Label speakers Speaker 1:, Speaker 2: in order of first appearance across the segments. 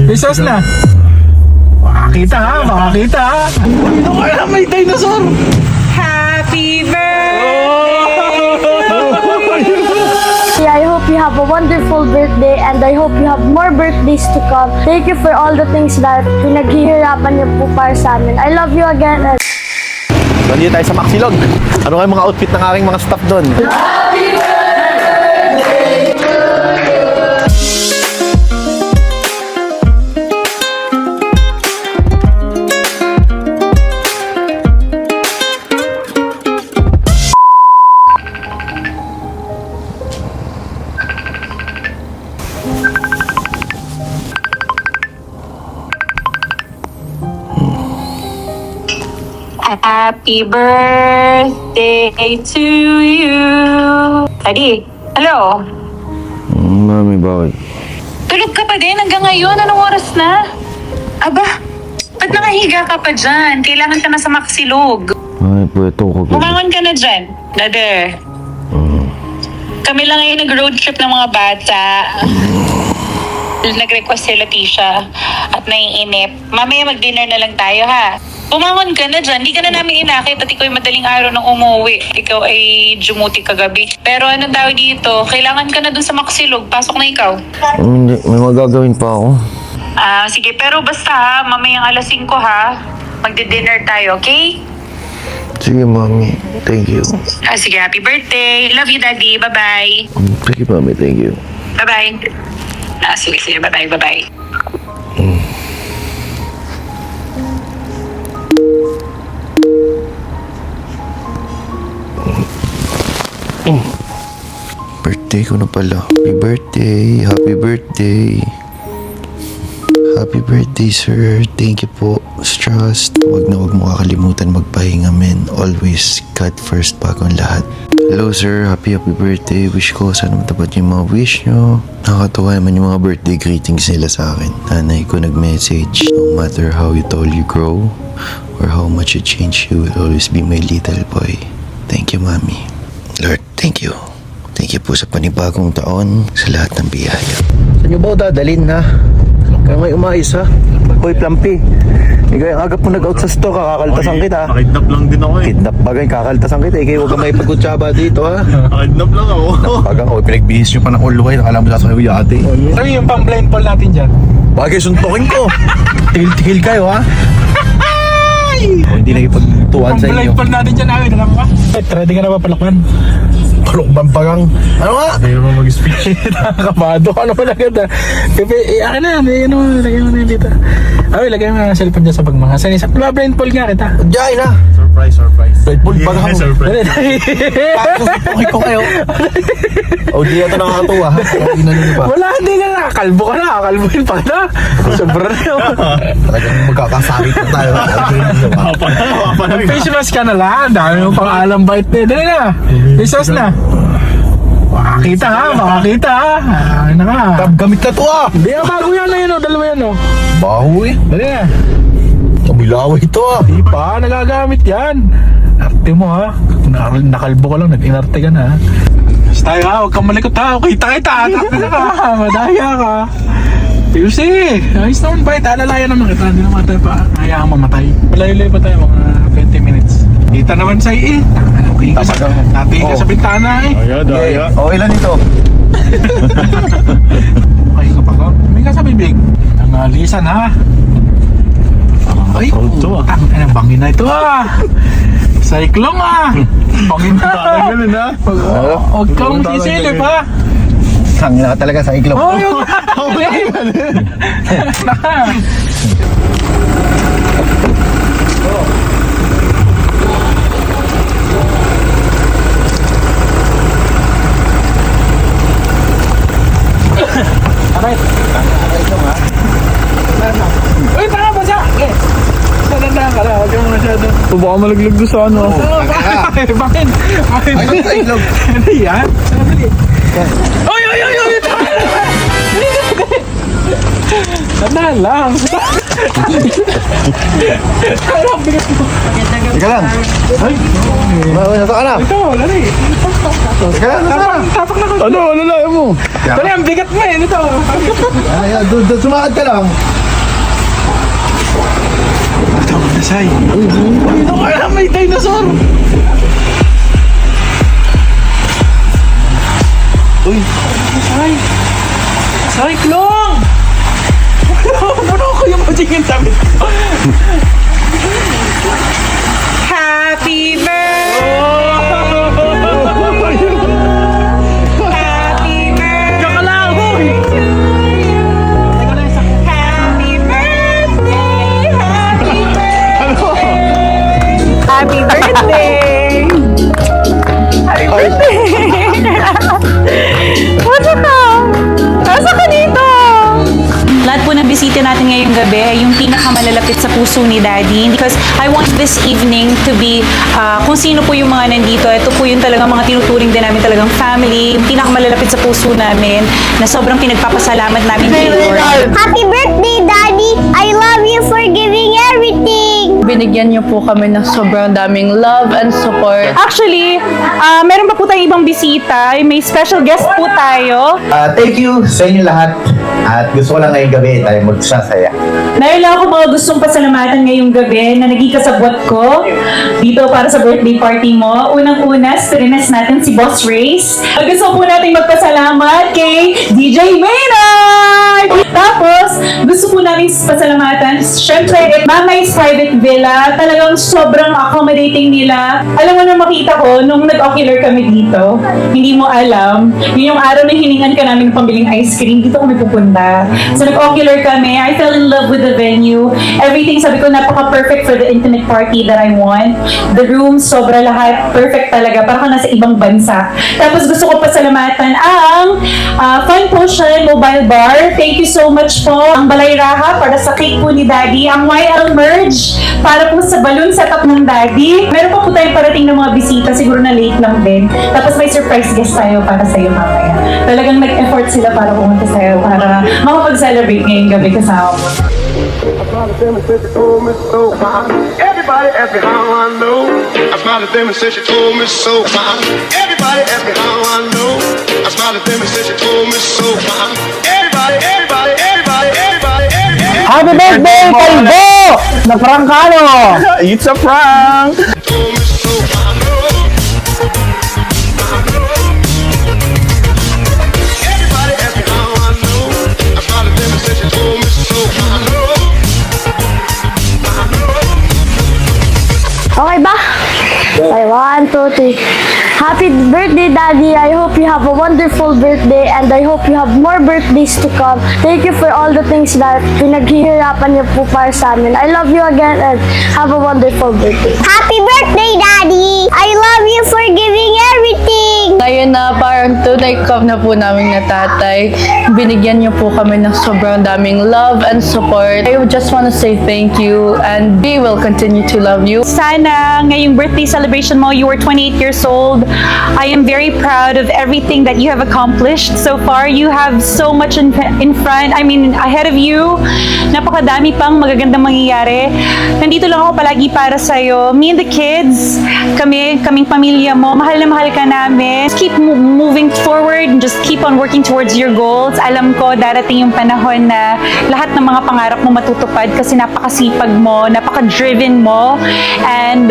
Speaker 1: May sauce na. Makakita ha, makakita ha. Ano kaya may dinosaur?
Speaker 2: Happy birthday!
Speaker 3: I hope you have a wonderful birthday and I hope you have more birthdays to come. Thank you for all the things that pinaghihirapan niyo po para sa amin. I love you again. And
Speaker 4: Nandito tayo sa Maxilog. Ano kaya mga outfit ng aking mga staff doon?
Speaker 2: Happy birthday to you. Adi, hello?
Speaker 4: Mami, bakit?
Speaker 2: Tulog ka pa din hanggang ngayon? Anong oras na? Aba, ba't nakahiga ka pa dyan? Kailangan ka na sa Maxilog.
Speaker 4: Ay, pweto ko.
Speaker 2: Bumangon ka na dyan, Dade. Kami lang ngayon nag-road trip ng mga bata. Nag-request si Leticia at naiinip. Mamaya mag-dinner na lang tayo, ha? Bumangon ka na dyan. Hindi ka na namin inakit at ikaw ay madaling araw nang umuwi. Ikaw ay jumuti kagabi. Pero anong tawag dito? Kailangan ka na dun sa Maxilog. Pasok na ikaw.
Speaker 4: Hindi, may magagawin pa ako.
Speaker 2: Sige. Pero basta ha, mamayang alas 5 ha. Magdi-dinner tayo, okay?
Speaker 4: Sige, mami. Thank you.
Speaker 2: Sige, happy birthday. Love you, Daddy. Bye-bye.
Speaker 4: Sige, mami. Thank you.
Speaker 2: Bye-bye. Sige. Bye-bye. Bye-bye.
Speaker 4: Birthday ko na pala. Happy birthday. Happy birthday. Happy birthday, sir. Thank you po. Trust. Huwag mo kakalimutan magpahinga, men. Always God first bago ang lahat. Hello, sir. Happy birthday. Wish ko sana matapad yung mga wish nyo. Nakakatawa naman yung mga birthday greetings nila sa akin. Nanay ko nag-message. No matter how tall you grow or how much you change, you will always be my little boy. Thank you, Mami. Lord, thank you. Thank you po sa panibagong taon, sa lahat ng biyaya. Saan nyo ba dadalhin, ha? Kaya may umayos, ha? Hoy, Plampi. Ikaw yung agap mo nag-out sa store, kakaltasan kita.
Speaker 5: Nakidnap lang din ako eh.
Speaker 4: Kidnap bagay, kakaltasan kita. Ikaw huwag ka may pagkutsaba dito, ha?
Speaker 5: Nakidnap lang ako.
Speaker 4: Bagang, hoy, pinagbihis nyo pa ng all way. Nakala mo sasakay yung yate.
Speaker 1: Ano yung pang-blindfold natin dyan?
Speaker 4: Bagay, suntokin ko. Tigil-tigil kayo, ha? O, hindi nagipagtuwan sa inyo.
Speaker 1: Pang-blindfold natin dyan, awin. Alam ka? Ready ka na ba palakman?
Speaker 4: Palukban pagang. Ano nga?
Speaker 5: Hindi naman mag-speech.
Speaker 1: Nakakabado ka naman agad ha. Pepe, akin na, lagay mo na yun dito. Ay, lagay mo na ang cellphone dyan sa bag mga. Sanisa, blindfold nga kita.
Speaker 4: Diyan na.
Speaker 5: Surprise.
Speaker 4: Redbull pagang.
Speaker 5: Surprise.
Speaker 4: Susupukin ko kayo. O, di ito nakakatuwa, ha? Hindi na pa.
Speaker 1: Wala, hindi ka na. Kalbo ka na. Kalbuhin pa ka na. Sobra na yun.
Speaker 4: Talagang magkakasakit na tayo.
Speaker 1: Face mask ka na lang. Dami mo pang alam bait na. Dali na. May sauce na. Makakita ha. Makakita ha. Ano ka?
Speaker 4: Gamit na to, ah.
Speaker 1: Hindi ka bago yan na yun o. Dalawa yan o.
Speaker 4: Baho, eh.
Speaker 1: Dali na.
Speaker 4: Kabilaway ito, ah.
Speaker 1: Di pa. Nagagamit yan. Arte mo ha. Nakalbo ka lang. Nag-inarte ka na ha. Tayo ha. Huwag kang malikot ha. Kita. Arte na ka. Madaya ka. Yusi, ayos naman ba? Alalayan naman kita. Hindi naman tayo pa. Hayaan mamatay. Malayo-layo pa tayo mga 20 minutes. Kita naman sa iyo eh. Natingin ka sa bintana eh.
Speaker 5: Daya.
Speaker 4: O, ilan ito?
Speaker 1: Ay ka pa ka. May ka sa bibig. Ang alisan ha. Ay, ang bangin na ito ah. Cyclone ah. Bangin na.
Speaker 5: Ganun ha?
Speaker 1: Huwag kang sisilip ha.
Speaker 4: Hangin na ka talaga sa iglap.
Speaker 1: Oh, yun. Aray. Uy, tanga ba siya? Tandaan ka na. Huwag kang masyado.
Speaker 5: Baka malaglag doon sa ano.
Speaker 1: Bakit?
Speaker 4: Ay, sa iglap.
Speaker 1: Ano yan? Dali. Oy! Tandaan lang. Ang bilis mo.
Speaker 4: Teka lang.
Speaker 1: Ay,
Speaker 4: Nasa ka na.
Speaker 1: ito, lari.
Speaker 4: Teka lang, nasa ka na.
Speaker 1: Tapak na ko.
Speaker 5: Ano na mo?
Speaker 1: Dali, ang bigat mo eh. Ito.
Speaker 4: Ay, doon sumakad ka lang.
Speaker 1: Ito, Nasay. Ito kaya may dinosaur. Uy, Nasay. Cyclone! Ano ko yung magiging tabi?
Speaker 2: Happy birthday! Happy birthday!
Speaker 1: Kakalahoy!
Speaker 2: Happy birthday! Happy birthday! Happy birthday! Happy birthday! What's up? Nasa ka dito? Lahat po ng bisita natin ngayong gabi ay yung pinakamalalapit sa puso ni Daddy because I want this evening to be kung sino po yung mga nandito. Ito po yung talagang mga tinuturing din namin talagang family, yung pinakamalalapit sa puso namin na sobrang pinagpapasalamat namin kay Lord.
Speaker 3: Happy birthday, Daddy! I love you for giving everything!
Speaker 6: Binigyan niyo po kami ng sobrang daming love and support.
Speaker 2: Actually, meron pa po tayong ibang bisita. May special guest po tayo.
Speaker 7: Thank you sa inyo lahat. At gusto ko lang ngayong gabi tayo magsasaya.
Speaker 2: Meron lang ako mga gustong pasalamatan ngayong gabi na naging kasabwat ko dito para sa birthday party mo. Unang-una, strines natin si Boss Race. Gusto po natin magpasalamat kay DJ Maynard! Tapos, gusto po namin pasalamatan, syempre, Mamai's Private Villa. Talagang sobrang accommodating nila. Alam mo na makita ko, nung nag-ocular kami dito, hindi mo alam, yun yung araw na hiningan ka namin ng pambiling ice cream, dito kami pupunta. So, nag-ocular kami. I fell in love with the venue. Everything, sabi ko, napaka-perfect for the intimate party that I want. The room, sobra lahat. Perfect talaga. Parang nasa ibang bansa. Tapos, gusto ko pasalamatan ang Fun Potion Mobile Bar. Thank you so much po. Ang Balay Raha para sa cake po ni Daddy. Ang YL Merge para po sa balloon setup ng Daddy. Meron pa po tayong parating ng mga bisita. Siguro na late lang din. Tapos may surprise guest tayo para sa'yo mamaya. Talagang nag-effort sila para pumunta sa'yo para makapag-celebrate ngayong gabi kasama mo.
Speaker 8: Everybody ask me how I know. I smiled at them and said she told me so. Everybody ask me how I know. I smiled at them and said she told me so. Everybody, everybody, everybody, everybody, everybody.
Speaker 5: Happy birthday, Kalbo! Na prangkano! It's a prank!
Speaker 8: Told me so. I know. Everybody ask me how I know. I smiled at them and said she told me so. I know.
Speaker 3: Okay ba? Okay, 1, 2, 3. Happy birthday, Daddy. I hope you have a wonderful birthday and I hope you have more birthdays to come. Thank you for all the things that pinaghihirapan niyo po para sa amin. I love you again and have a wonderful birthday. Happy birthday, Daddy! I love you for giving everything!
Speaker 6: Ngayon na parang tunay cup na po namin na tatay, binigyan niyo po kami ng sobrang daming love and support. I just want to say thank you and we will continue to love you.
Speaker 2: Sana ngayong birthday celebration mo, you were 28 years old. I am very proud of everything that you have accomplished so far. You have so much in front. I mean, ahead of you. Napakadami pang magagandang mangyayari. Nandito lang ako palagi para sa'yo. Me and the kids, kaming pamilya mo, mahal na mahal ka namin. Just keep moving forward and just keep on working towards your goals. Alam ko, darating yung panahon na lahat ng mga pangarap mo matutupad kasi napakasipag mo, napaka-driven mo. And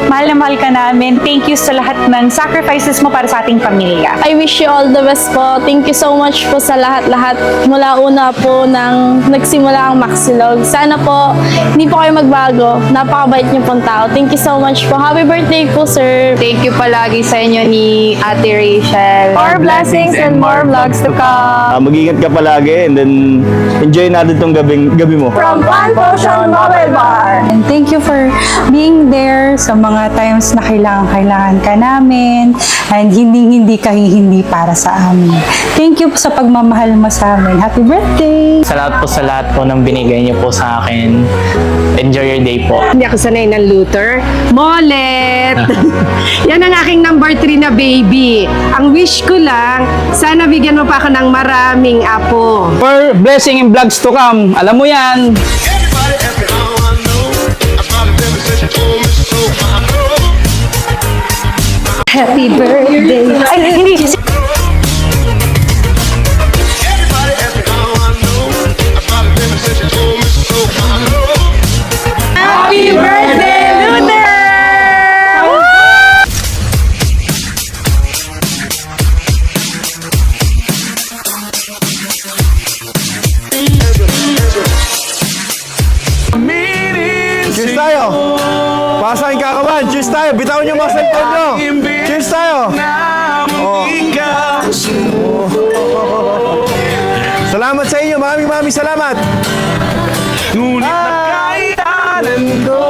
Speaker 2: mahal na mahal ka namin. Thank you sa lahat ng sacrifices mo para sa ating pamilya.
Speaker 6: I wish you all the best po. Thank you so much po sa lahat-lahat. Mula una po nang nagsimula ang Maxilog. Sana po, hindi po kayo magbago. Napakabait niyo pong tao. Thank you so much po. Happy birthday po, sir.
Speaker 9: Thank you palagi sa inyo ni Ate Rachel.
Speaker 6: More blessings and more vlogs to come.
Speaker 5: Mag-ingat ka palagi and then enjoy natin tong gabi mo.
Speaker 6: From Fun Potion Mobile Bar.
Speaker 10: And thank you for being there sa mga times na kailangan ka namin and hindi para sa amin. Thank you sa pagmamahal mo sa amin. Happy birthday!
Speaker 11: Sa lahat po ng binigay niyo po sa akin. Enjoy your day po.
Speaker 9: Hindi ako sanay ng looter. Molet! Yan ang aking number 3 na baby. Ang wish ko lang, sana bigyan mo pa ako ng maraming apo.
Speaker 5: For blessing and vlogs to come. Alam mo yan.
Speaker 8: Everybody ask me how I know. I smiled at them and said she told me so. I know.
Speaker 10: Happy birthday! Ay, hindi.
Speaker 4: Para sa aking kakawan. Cheers tayo. Bitawan yung mga cellphone nyo. Cheers tayo. Oh. Salamat sa inyo. Maraming salamat.
Speaker 8: Ngunit nakailanan ko.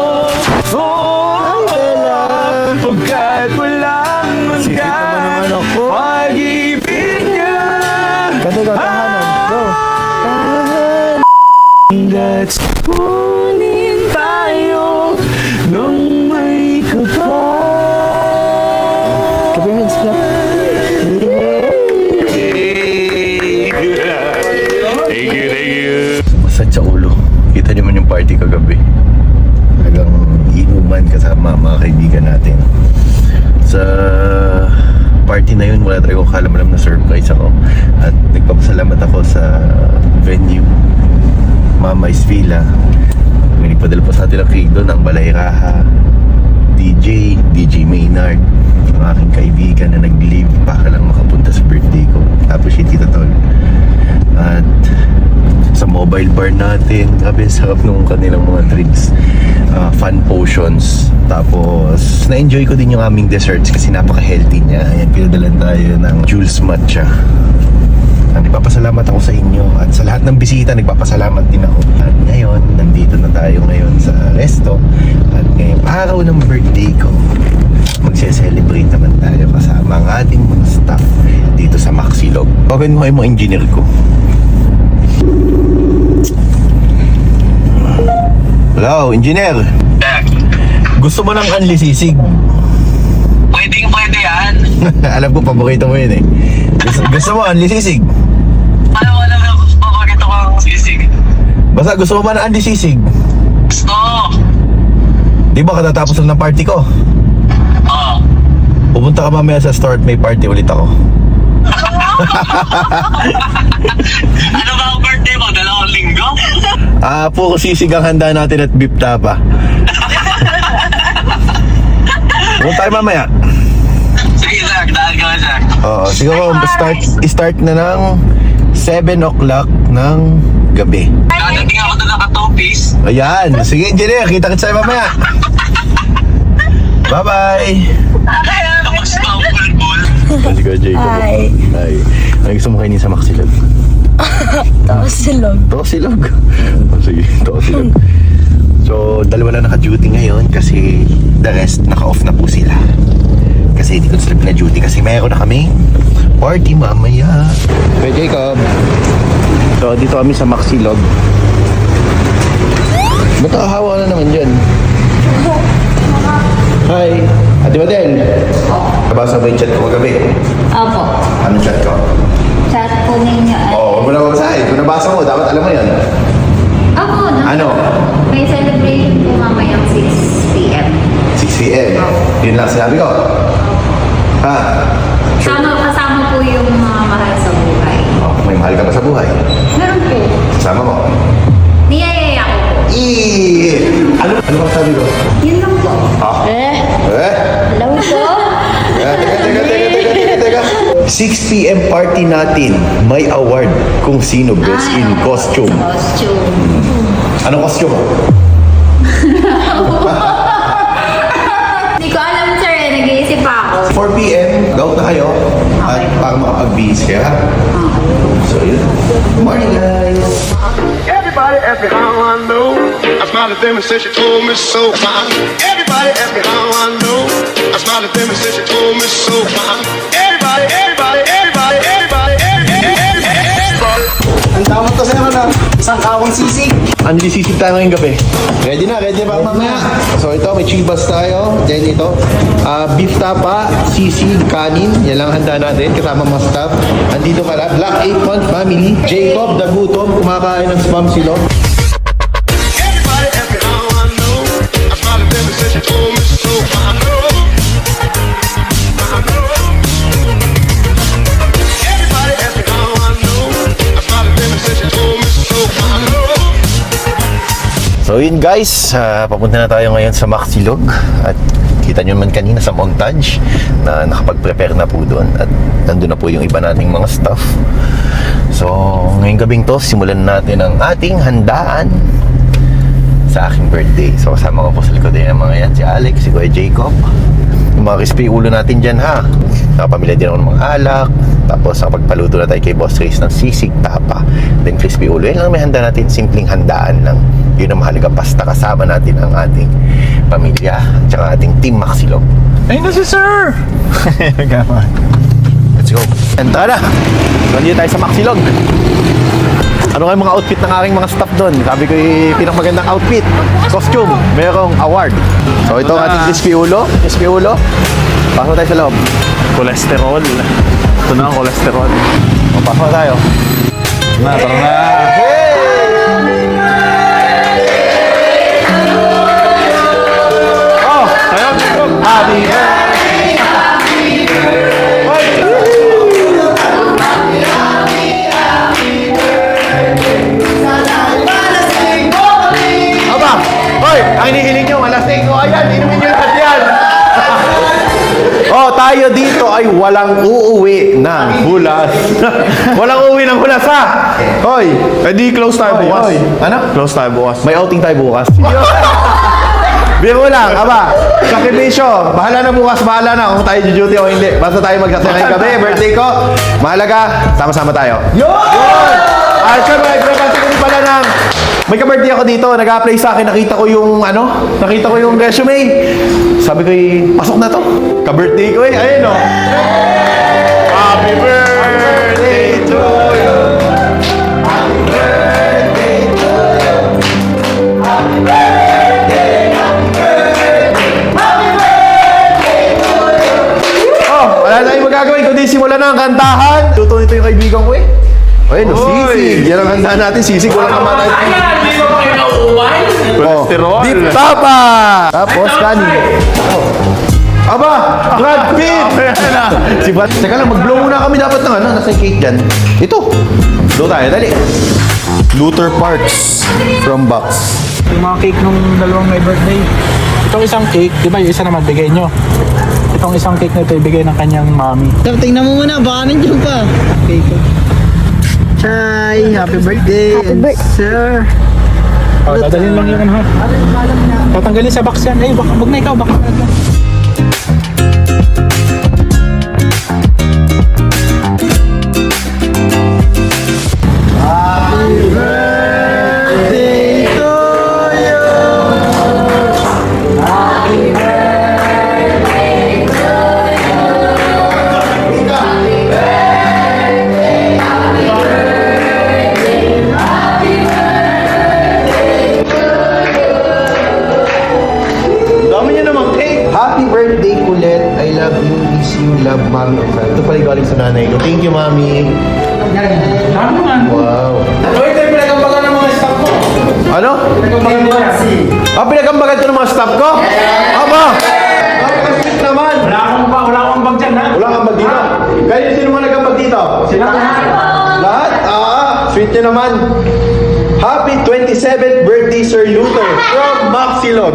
Speaker 8: Pagkat walang hanggan. Pag-ibig niya. Let's kunin tayo nung may
Speaker 4: Masad sa ulo. Kita niyo man yung party kagabi. Talagang inuman kasama mga kaibigan natin. Sa party na yun, wala talaga akong kalam-alam na surprise ako. At nagpapasalamat ako sa venue, Mama's Villa. May nagpadala pa sa atin ang cake doon, ang Balay Raha, DJ Maynard, ang aking kaibigan na nag-leave para lang makapunta sa birthday ko. Tapos si Tita Tol. At sa mobile bar natin, grabe sarap nung kanilang mga drinks, fun potions. Tapos na-enjoy ko din yung aming desserts kasi napaka-healthy niya. Ayan, pinadalan tayo ng Jules Matcha. Nagpapasalamat ako sa inyo at sa lahat ng bisita nagpapasalamat din ako. At ngayon, nandito na tayo ngayon sa resto. At ngayong araw ng birthday ko, magse-celebrate naman tayo kasama ang ating mga staff dito sa Maxilog. Okay mo kayo mga engineer ko. Hello, engineer. Gusto mo ng Anli Sisig?
Speaker 11: Pwede yan.
Speaker 4: Alam ko, paborito mo yun eh. Gusto mo Anli Sisig?
Speaker 11: Alam na paborito ko ang sisig.
Speaker 4: Basta gusto mo ba ng Anli Sisig?
Speaker 11: Gusto.
Speaker 4: Di ba katatapos lang ng party ko?
Speaker 11: Oo.
Speaker 4: Pupunta ka mamaya sa store at may party ulit ako.
Speaker 11: Ano ba ang birthday mo? 2 linggo?
Speaker 4: Puro sisig ang handa natin at beef tapa. Pupunta tayo mamaya.
Speaker 11: Sige, Zach. Dahil ka, Zach.
Speaker 4: Oo, siguro start na ng 7 o'clock ng gabi.
Speaker 11: Dadating ako doon naka 2 piece.
Speaker 4: Ayan, sige engineer, kita-kits tayo mamaya. Bye-bye.
Speaker 11: Tapos na ang bulbul.
Speaker 4: Let's go, Jacob. Hi. Ano gusto mo kainin sa Maxilog?
Speaker 3: Silog.
Speaker 4: Tosilog. Sige, Tosilog. So, dalawa lang naka-duty ngayon kasi the rest naka-off na po sila. Kasi hindi ko sila pina-duty kasi meron na kami party mamaya. Hey, Jacob. So, dito kami sa Maxilog. Ba't nakahawa na naman dyan? Hi. Ate Madel. Nabasa mo yung chat ko kagabi?
Speaker 3: Opo.
Speaker 4: Anong chat ko?
Speaker 3: Chat po ninyo.
Speaker 4: Oo, huwag mo na mabasahin. Kung nabasa mo, dapat alam mo yan.
Speaker 3: Opo.
Speaker 4: Ano?
Speaker 3: May celebration po mamayang 6 p.m.
Speaker 4: 6 p.m. Yun lang sinabi ko. Ha?
Speaker 3: Kasama po yung mga mahal sa buhay.
Speaker 4: Oh, may mahal ka ba sa buhay?
Speaker 3: Meron po.
Speaker 4: Kasama mo?
Speaker 3: Niyayaya ko po.
Speaker 4: Ano bang sabi ko?
Speaker 3: Yun lang po.
Speaker 4: Ha?
Speaker 3: Alam mo po?
Speaker 4: Teka. 6 p.m. party natin. May award kung sino best in costume.
Speaker 3: Costume.
Speaker 4: Anong costume mo?
Speaker 3: Hindi ko alam, sir. Nag-iisip ako.
Speaker 4: 4 p.m. Go na kayo. At para makapag-bihis kayo, ha? So, yun. Good morning, guys.
Speaker 8: Everybody ask me how I know. I smiled at them and said she told me so. Everybody ask me how I know. I smiled at them and said she told me so. Everybody.
Speaker 5: Ang tawag ko sa'yo na isang kawang sisig.
Speaker 4: Ano sisig tayo ngayong gabi? Ready na ba mamaya? So ito, may chibas tayo. Then ito, beef tapa, sisig, kanin. Yan lang handa natin, kasama mga staff. Andito pala, Black 8 Month Family. Jacob, Dagutom, kumakain ng spam silog.
Speaker 8: Everybody ask me how I know. I smiled at them and said she told me so. I know. Everybody ask me how I know. I smiled at them and said she told me so. I know.
Speaker 4: So yun guys, papunta na tayo ngayon sa Maxilog. At kita nyo man kanina sa montage na nakapag-prepare na po doon. At nandun na po yung iba nating mga staff. So ngayong gabing to, simulan natin ang ating handaan sa aking birthday. So kasama ko po sa likod din ng mga yan, si Alex, si Kuya Jacob. Yung mga crispy ulo natin dyan ha. Nakapamilya din ako ng mga alak. Tapos nakapagpaluto na tayo kay Boss Trace ng sisig tapa. Then crispy ulo. Yan lang may handa natin, simpleng handaan lang. Yun ang mahalaga, basta kasama natin ang ating pamilya at saka ating Team Maxilog.
Speaker 1: Ayun na si Sir!
Speaker 4: Let's go. And tara na! Nandito tayo sa Maxilog. Ano nga yung mga outfit ng aking mga staff doon? Sabi ko yung pinakamagandang outfit. Costume. Merong award. So ito ang ating crispy ulo. Crispy ulo. Pasok tayo sa loob.
Speaker 11: Cholesterol. Ito na ang cholesterol.
Speaker 4: O, pasok tayo.
Speaker 1: Na, tara na!
Speaker 4: Oh! Tayo! Happy birthday! Aba! Hoy! Ang hinihiling nyo, malasing ko. Ayan, inumin nyo lahat yan. Oh, tayo dito ay walang uuwi ng hulas. Walang uuwi ng hulas, ha? Hoy!
Speaker 5: Edi close tayo
Speaker 4: Hoy,
Speaker 5: bukas.
Speaker 4: hoy. Ano?
Speaker 5: Close tayo bukas.
Speaker 4: May outing tayo bukas. Biro lang, aba. Sakripisyo. Bahala na bukas, bahala na kung tayo duty o hindi. Basta tayo magsasaya ngayong gabi. Birthday ko. Mahalaga, sama-sama tayo. Yun! At syempre, pinapasok ko din pala ng may ka-birthday ako dito, nag-apply sa akin, nakita ko yung resume. Sabi ko, pasok na to. Ka-birthday ko ayun o. Happy birthday to you. Happy birthday to you. Happy birthday, happy birthday. Happy birthday to you. Oh, wala na yung magagawin kundi simulan na ang kantahan. Luto nito yung kaibigan ko Ayun, sisig. Yan ang handa natin, sisig. Walang kamatay.
Speaker 11: Hindi mo pa kayo nauumay?
Speaker 4: Cholesterol. Deep tapa. Tapos kanin. Aba, Brad Pitt. Si Brad. Teka lang, mag-blow muna kami dapat ng nasa cake dyan. Ito. Blow tayo, dali. Luther Parks from Box.
Speaker 1: Yung mga cake nung dalawang may birthday. Itong isang cake, di ba yung isa naman bigay nyo? Itong isang cake na ito ibigay ng kanyang mami.
Speaker 5: Sir, tingnan mo muna, baka nandiyan pa. Okay. Chay, happy birthday.
Speaker 3: Happy birthday.
Speaker 5: Sir.
Speaker 1: Oh, dadalhin lang yun ha. Tatanggalin sa box yan. Ay, wag na ikaw, baka.
Speaker 5: Happy birthday to you. Happy birthday to you. Happy birthday, happy birthday, happy birthday to you.
Speaker 4: Dami niya namang cake. Happy birthday, Kulit. I love you, miss you, love mommy and friend. Ito pala yung galing sa nanay ko. Thank you, mami.
Speaker 1: Ano man?
Speaker 4: Wow.
Speaker 1: Hoy, ito yung pinagambagan ng mga staff ko.
Speaker 4: Ano?
Speaker 1: Pinagambagan mo kasi.
Speaker 4: Pinagambagan ko ng mga staff ko? Aba! Sweet naman.
Speaker 1: Wala akong bag dyan ha.
Speaker 4: Wala kang bag dito. Kayo sino mga nagambag dito?
Speaker 1: Sila
Speaker 4: Lahat? Sweet nyo naman. Happy 27th birthday, Sir Luther from Maxilog.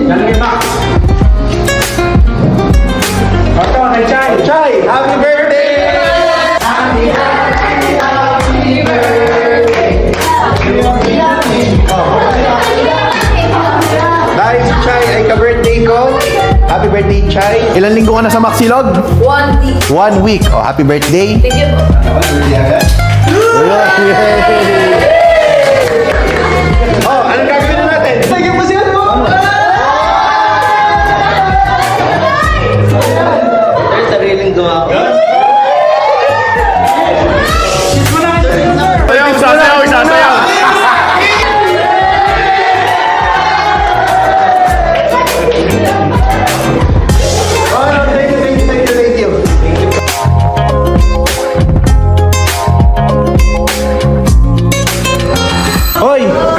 Speaker 1: Lalagay pa. Ito, kay Chay.
Speaker 4: Chay, happy birthday!
Speaker 5: Happy birthday, happy birthday.
Speaker 4: Dahil si Chay ay ka-birthday ko. Happy birthday, Chay. Ilan linggo ka na sa Maxilog?
Speaker 6: 1 week.
Speaker 4: 1 week. Oh, happy birthday.
Speaker 6: Thank you po.
Speaker 4: Oh, anong gagawin na natin? Sige po siya, no?
Speaker 5: Sariling gawa ko.
Speaker 4: Sasayaw. Thank you.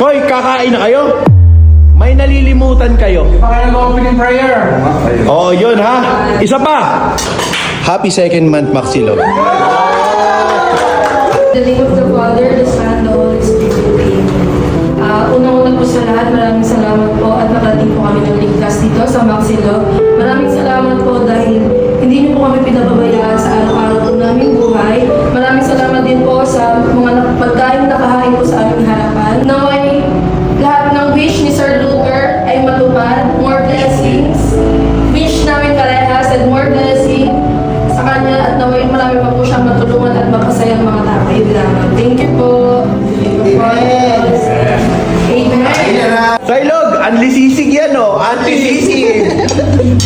Speaker 4: Hoy, kakain na kayo? May nalilimutan kayo.
Speaker 1: Baka nag-opening prayer.
Speaker 4: Oh, yun ha. Isa pa. Happy second month, Maxilog.
Speaker 6: The name of the Father, the Son, the Holy Spirit. Unang-una po sa lahat, maraming salamat po at nakarating po kami ng ligtas dito sa Maxilog. Maraming salamat po dahil hindi niyo po kami pinababayaan sa araw-araw po naming buhay. Maraming salamat din po sa mga pagkain nakahain po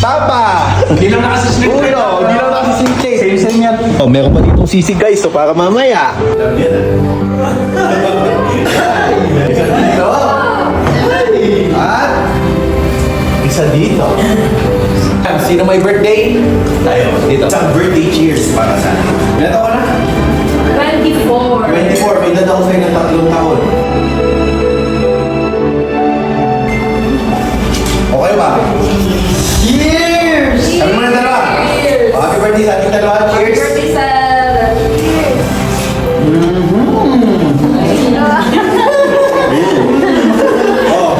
Speaker 7: Papa!
Speaker 1: Hindi lang nakasisling.
Speaker 7: Uno! Hindi lang nakasising.
Speaker 1: Same yan.
Speaker 7: Oh, meron pa ditong sisig guys, so para mamaya. At isa dito. Sino may birthday? Tayo, dito. Isang birthday cheers para sa akin. Ilan taon ka na?
Speaker 6: 24.
Speaker 7: 24, may edad ako sa'yo ng 3 taon. Okay ba? Cheers! Sabi mo na dalawa. Happy birthday sa ating dalawa. Cheers! Oh,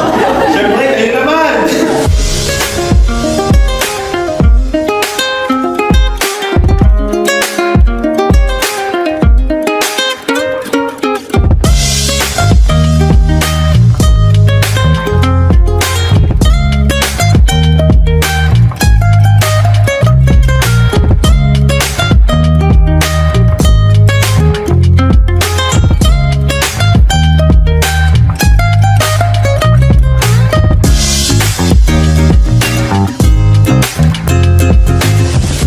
Speaker 7: syempre, kayo naman!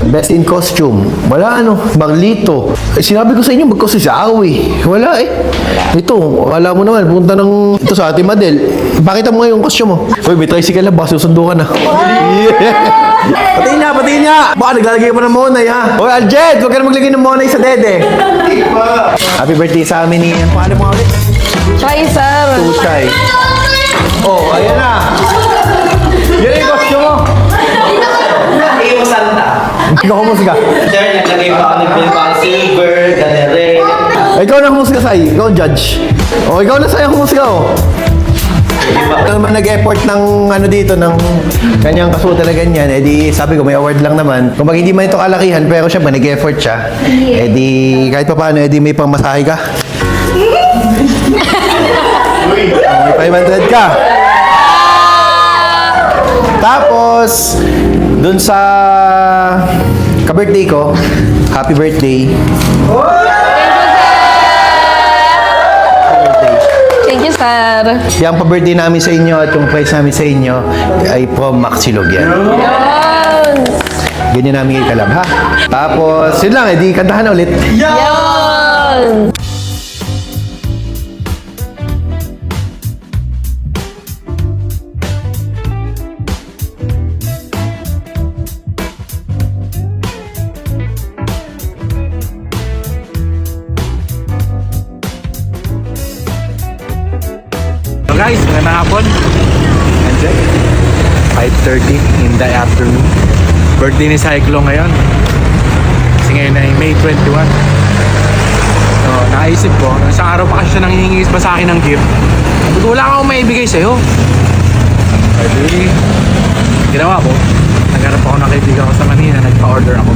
Speaker 7: Best in costume. Wala ano, Maglito. Eh, sinabi ko sa inyo, magkosi si Awi. Wala eh. Ito, akala mo naman, punta ng ito sa Ate Madel. Pakita mo nga yung costume mo. Uy, may tricycle na, baka susundo ka na. Yeah. Patiin niya. Baka naglalagay pa ng monay ha. Uy, Aljet, huwag ka na maglagay ng monay sa dede. Happy birthday sa amin ni, paano mo ulit?
Speaker 6: Chai, sir.
Speaker 7: Tuchay. Oh, ayan na. Yan yung costume mo.
Speaker 5: Iyo Santa.
Speaker 7: Ikaw kumusga.
Speaker 5: Sir, naglagay pa ako ng pinapang silver, ganere.
Speaker 7: Ikaw na humusga sa'yo. Ikaw ang judge. O, ikaw na sa'yo humusga o. Naman nag-effort ng ano dito, ng kanyang kasuta na ganyan, eh di sabi ko may award lang naman. Kung hindi man ito kalakihan, pero siya ba nag-effort siya, eh di kahit pa paano, eh di may pangmasahe ka. May 500 ka. Tapos, dun sa ka-birthday ko, happy birthday.
Speaker 6: Thank you, sir.
Speaker 7: Yung pa-birthday namin sa inyo at yung prize namin sa inyo ay from Maxilog yan. Ganyan namin ikalab, ha? Tapos, yun lang, edi kantahan na ulit.
Speaker 6: Yon!
Speaker 1: So guys, magandang hapon. Nandiyan. 5:30 in the afternoon. Birthday ni Cyclo ngayon. Kasi ngayon ay May 21. So, naisip ko, isang araw pa kasi siya nanghihingis pa sa akin ng gift. Sabi ko, wala akong maibigay sa'yo. Sabi, ginawa ko. Nagharap ako ng kaibigan ko sa Manila, nagpa-order ako.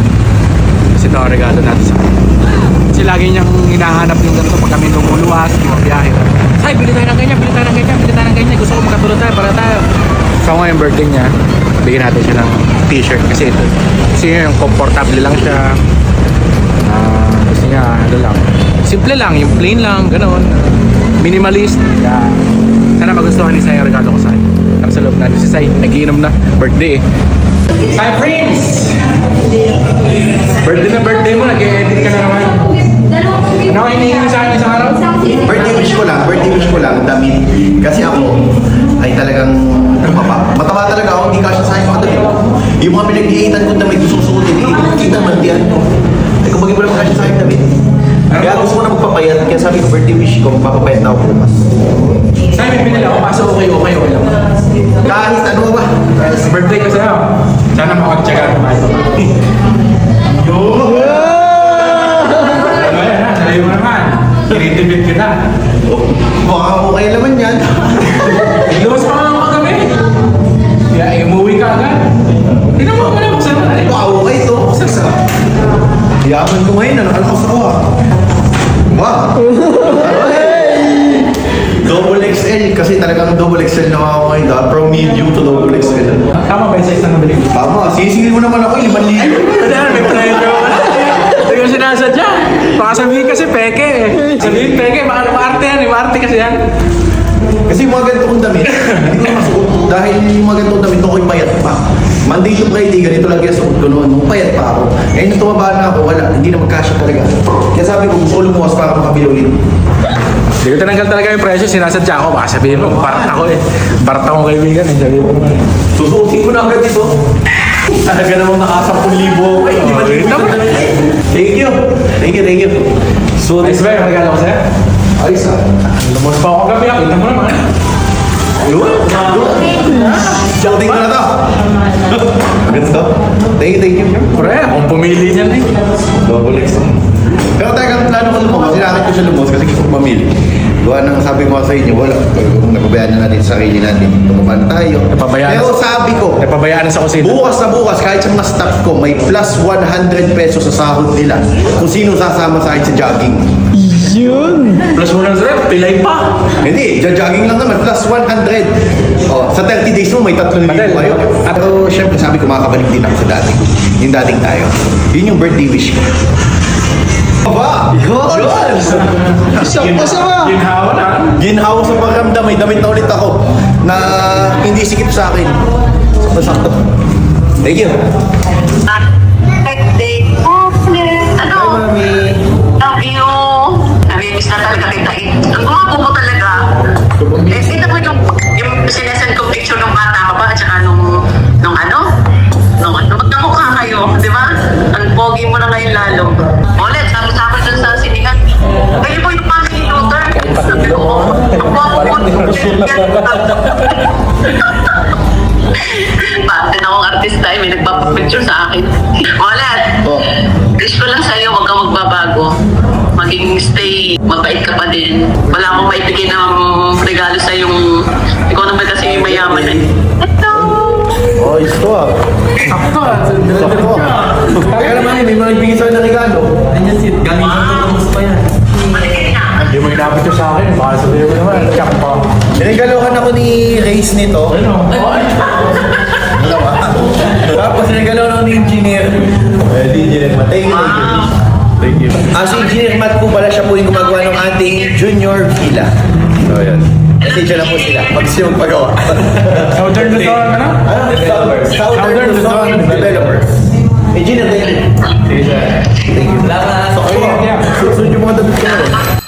Speaker 1: Kasi ito ang regalo natin sa kanya. Kasi lagi niyang hinahanap yung ganito pag kami lumuluwas, yung biyahe. Ay, bili tayo ng ganyan, bili tayo ng ganyan, bili tayo ng ganyan. Gusto ko makatulog tayo, para tayo. So ngayon birthday niya, bigyan natin siya ng t-shirt kasi ito. Kasi yung comfortable lang siya. Gusto niya, ano lang. Simple lang, yung plain lang, ganoon. Minimalist. Yeah. Sana magustuhan ni Sai yung regalo ko sa akin. Tapos sa loob natin si Sai, nagiinom na. Birthday eh. Sai Prince! Birthday mo, nag-e-edit ka na naman. Ano ang hinihingi sa akin isang araw?
Speaker 7: Birthday wish ko lang, damit. Kasi ako ay talagang mataba talaga ako, hindi kasya sa akin mga damit. Yung mga pinag-iitan ko damit, gusto ko suotin, kita naman diyan ko. Ay kung bagay mo lang kasya sa akin damit. Kaya gusto ko na magpapayat, kaya sabi ko birthday wish ko, magpapapayat na ako bukas.
Speaker 1: Sai, may pinila ako, kaso okay lang.
Speaker 7: Kahit ano ba?
Speaker 1: Birthday ko sa'yo. Sana makakatsaga kumain ko. Sa'yo mo naman. Kinitibit kita.
Speaker 7: Baka okay naman yan.
Speaker 1: Luwas pa nga kami. Kaya umuwi ka agad. Tingnan mo na buksan mo.
Speaker 7: Baka okay ito. Yaman ko ngayon, nakalakas ako ah. Wow! Double XL kasi talagang double XL na ako ngayon ha. From medium to double XL.
Speaker 1: Tama ba yung size na nabili ko?
Speaker 7: Tama, sisingin mo naman ako 5,000.
Speaker 1: May pressure ka. Hindi ko sinasadya. Baka sabihin kasi peke eh. Sabihin peke, baka maarte yan eh. Maarte kasi yan.
Speaker 7: Kasi yung mga ganito kong damit, hindi ko na masuot. Dahil yung mga ganito kong damit, ako'y payat pa. Monday to Friday, ganito lagi ang suot ko noon. Nung payat pa ako. Ngayon nung tumaba na ako, wala. Hindi na magkasya talaga. Kaya sabi ko, gusto ko lumuwas para makabili ulit.
Speaker 1: Hindi ko tinanggal talaga yung presyo, sinasadya ako. Baka sabihin mo, barat ako eh. Barat akong kaibigan eh. Sabihin mo.
Speaker 7: Susuotin ko na agad ito. Talaga namang naka 10,000 ako. Ay, hindi ba dito? Thank you. Thank you. So,
Speaker 1: Ayos ba yung regalo ko sa'yo?
Speaker 7: ayos ah.
Speaker 1: Lumos pa ako gabi, kita mo naman.
Speaker 7: Yun. Shouting ko na to. Agad to. Thank you.
Speaker 1: Pre, akong pumili niyan eh.
Speaker 7: Double X. Pero talagang plano ko lumabas. Sinakit ko siya lumabas kasi gusto ko mamili. Gawa ng sabi ko sa inyo, wala. Napabayaan na natin sa sarili natin. Tumaban tayo.
Speaker 1: Napabayaan.
Speaker 7: Pero sabi ko,
Speaker 1: Napabayaan na sa kusina.
Speaker 7: bukas na bukas, kahit sa mga staff ko, may plus 100 pesos sa sahod nila kung sino sasama sa akin sa jogging.
Speaker 1: Plus mo lang sir, pilay pa.
Speaker 7: Hindi, jogging lang naman, plus 100. Oh, sa 30 days mo, may 3,000
Speaker 1: Madel.
Speaker 7: kayo. Pero syempre, sabi ko, makakabalik din ako sa dating. Yung dating tayo. Yun yung birthday wish ko. Aba! Yun!
Speaker 1: Ginhawa na.
Speaker 7: Ginhawa sa pagramdam, may damit na ulit ako na hindi sikip sa akin. Sakto. Thank you.
Speaker 2: Birthday. Ano?
Speaker 7: Mami.
Speaker 2: Love you. Namimiss na talaga kita eh. Ang guwapo mo talaga. Eh, sino mo yung sinesend kong picture ng bata ka ba? At saka nung magkamukha kayo, di ba? Ang pogi mo na ngayon lalo. Ulit, sabi dun sa sinihan. Kayo po yung family daughter. Sabi ko, ang guwapo mo. Patin akong artista eh, may nagpapapicture sa akin. Ulit, wish ko lang sa'yo, huwag kang magbabago. Maging stay, mabait ka pa din. Wala akong maibigay ng regalo sa yung ikaw naman kasi yung mayaman eh. Ito!
Speaker 7: Oh, ito ah. Sakto ah. Kaya naman may mga ibigay sa'yo na regalo. Galing sa gusto pa yan.
Speaker 1: Hindi mo inabot yung sa akin. Baka sabihin mo naman, check pa.
Speaker 7: Sinigalohan ako ni Reyes nito.
Speaker 1: Ano?
Speaker 7: Dalawa. Tapos sinigalohan ako ni Engineer. Di Engineer Matt. Thank you. Si Engineer Matt po pala siya po yung gumagawa ng ating Junior Villa. So, yun. Kasi siya lang po sila. Pag siya magpagawa.
Speaker 1: Southern Luzon, ano?
Speaker 7: Southern Luzon Developers. Engineer, thank you. Thank you. Salamat. So, kayo. Susunod yung mga damit ko.